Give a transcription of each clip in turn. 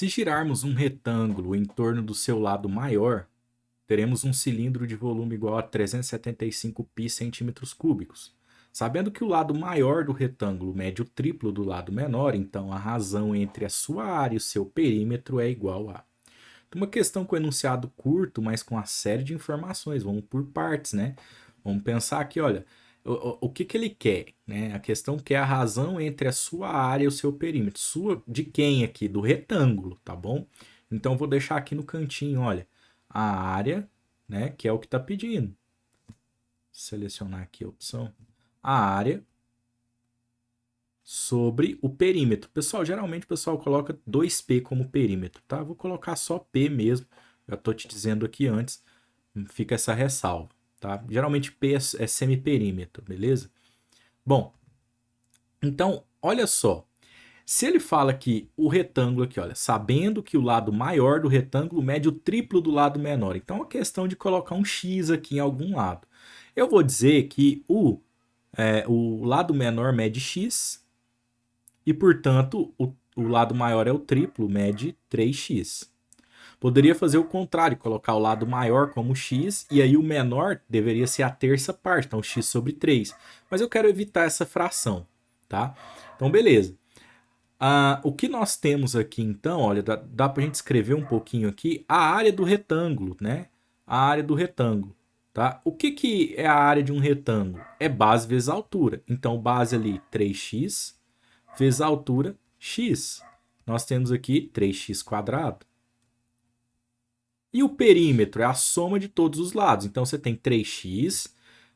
Se girarmos um retângulo em torno do seu lado maior, teremos um cilindro de volume igual a 375 π centímetros cúbicos. Sabendo que o lado maior do retângulo mede o triplo do lado menor, então a razão entre a sua área e o seu perímetro é igual a. Uma questão com enunciado curto, mas com uma série de informações. Vamos por partes, né? Vamos pensar aqui, olha, o que, que ele quer, né? A questão que é a razão entre a sua área e o seu perímetro. Sua de quem aqui? Do retângulo, tá bom? Então, vou deixar aqui no cantinho, olha, a área, né? Que é o que está pedindo. Selecionar aqui a opção. A área sobre o perímetro. Pessoal, geralmente o pessoal coloca 2P como perímetro, tá? Vou colocar só P mesmo. Já estou te dizendo aqui antes, fica essa ressalva, tá? Geralmente P é semiperímetro, beleza? Bom, então, olha só. Se ele fala que o retângulo aqui, olha, sabendo que o lado maior do retângulo mede o triplo do lado menor. Então, é uma questão de colocar um X aqui em algum lado. Eu vou dizer que o lado menor mede X, e, portanto, o lado maior é o triplo, mede 3x. Poderia fazer o contrário, colocar o lado maior como x, e aí o menor deveria ser a terça parte, então x sobre 3. Mas eu quero evitar essa fração, tá? Então, beleza. O que nós temos aqui, então, olha, dá para a gente escrever um pouquinho aqui a área do retângulo, né? A área do retângulo, tá? O que, que é a área de um retângulo? É base vezes altura. Então, base ali 3x vezes a altura x. Nós temos aqui 3x quadrado. E o perímetro é a soma de todos os lados. Então você tem 3x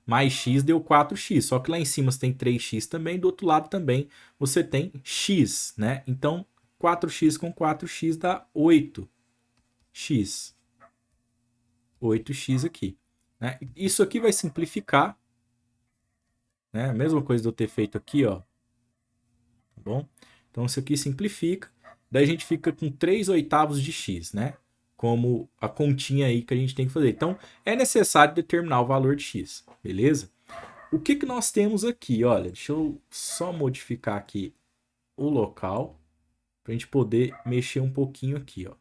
mais x deu 4x. Só que lá em cima você tem 3x também, do outro lado também você tem x, né? Então 4x com 4x dá 8x. 8x aqui. Né? Isso aqui vai simplificar. Né? A mesma coisa de eu ter feito aqui, ó. Tá bom? Então isso aqui simplifica. Daí a gente fica com 3/8 de x, né? Como a continha aí que a gente tem que fazer. Então é necessário determinar o valor de x, beleza? O que, que nós temos aqui? Olha, deixa eu só modificar aqui o local para a gente poder mexer um pouquinho aqui, ó.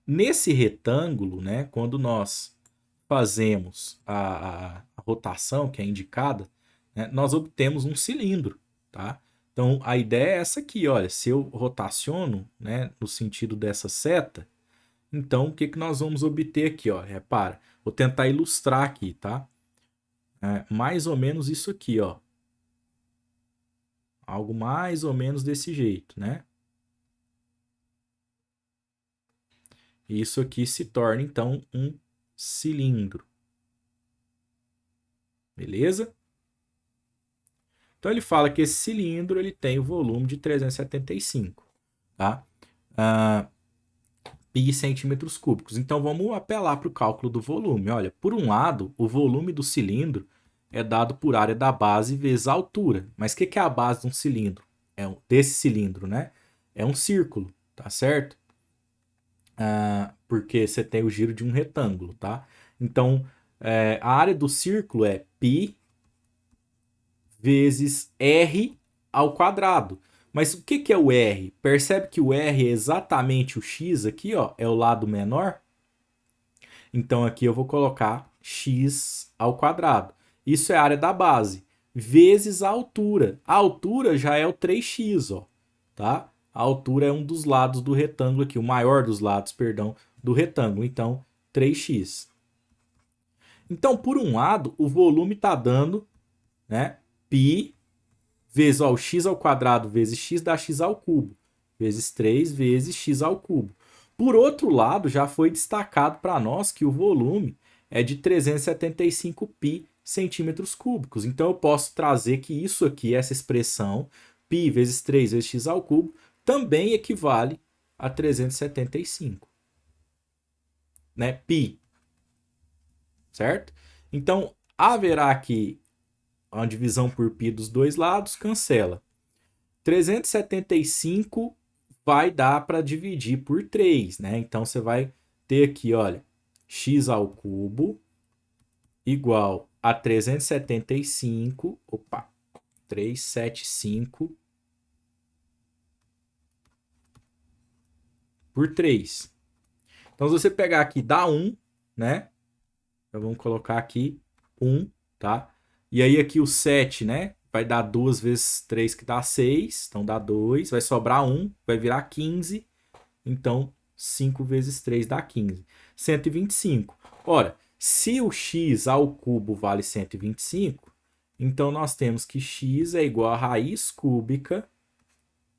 Nesse retângulo, né, quando nós fazemos a rotação que é indicada, né, nós obtemos um cilindro, tá? Então a ideia é essa aqui, olha, se eu rotaciono, né, no sentido dessa seta, então o que, que nós vamos obter aqui, ó? Repara, vou tentar ilustrar aqui, tá? Mais ou menos isso aqui, ó. Algo mais ou menos desse jeito, né? E isso aqui se torna então um cilindro. Beleza? Então ele fala que esse cilindro ele tem o volume de 375, tá? Pi centímetros cúbicos. Então vamos apelar para o cálculo do volume. Olha, por um lado, o volume do cilindro é dado por área da base vezes a altura. Mas o que é a base de um cilindro? Desse cilindro, né? É um círculo, tá certo? Porque você tem o giro de um retângulo, tá? Então, a área do círculo é π vezes r ao quadrado. Mas o que é o r? Percebe que o r é exatamente o x aqui, ó, é o lado menor? Então aqui eu vou colocar x ao quadrado. Isso é a área da base, vezes a altura. A altura já é o 3x, ó, tá? A altura é um dos lados do retângulo aqui, o maior dos lados, perdão, do retângulo. Então, 3x. Então, por um lado, o volume está dando, né, π vezes ó, o x ao quadrado vezes x dá x ao cubo, vezes 3 vezes x ao cubo. Por outro lado, já foi destacado para nós que o volume é de 375 π centímetros cúbicos. Então eu posso trazer que isso aqui, essa expressão, π vezes 3 vezes x ao cubo, também equivale a 375. Né? Π. Certo? Então haverá aqui uma divisão por π dos dois lados, cancela. 375 vai dar para dividir por 3, né? Então você vai ter aqui, olha, x ao cubo igual a 375, 375 por 3. Então, se você pegar aqui, dá 1, né? Então, vamos colocar aqui 1, tá? E aí aqui o 7, né? Vai dar 2 vezes 3, que dá 6. Então, dá 2. Vai sobrar 1, vai virar 15. Então, 5 vezes 3 dá 15. 125. Ora, se o x ao cubo vale 125, então nós temos que x é igual a raiz cúbica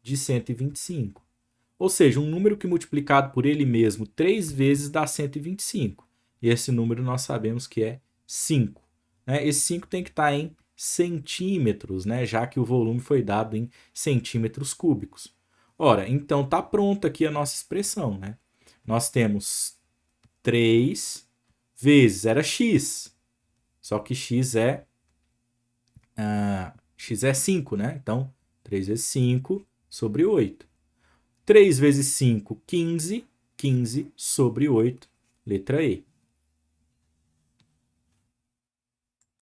de 125. Ou seja, um número que multiplicado por ele mesmo 3 vezes dá 125. E esse número nós sabemos que é 5. Né? Esse 5 tem que estar em centímetros, né? Já que o volume foi dado em centímetros cúbicos. Ora, então está pronta aqui a nossa expressão. Né? Nós temos 3 vezes, era x, só que x é 5, né? Então, 3 vezes 5 sobre 8. 3 vezes 5, 15. 15 sobre 8, letra E.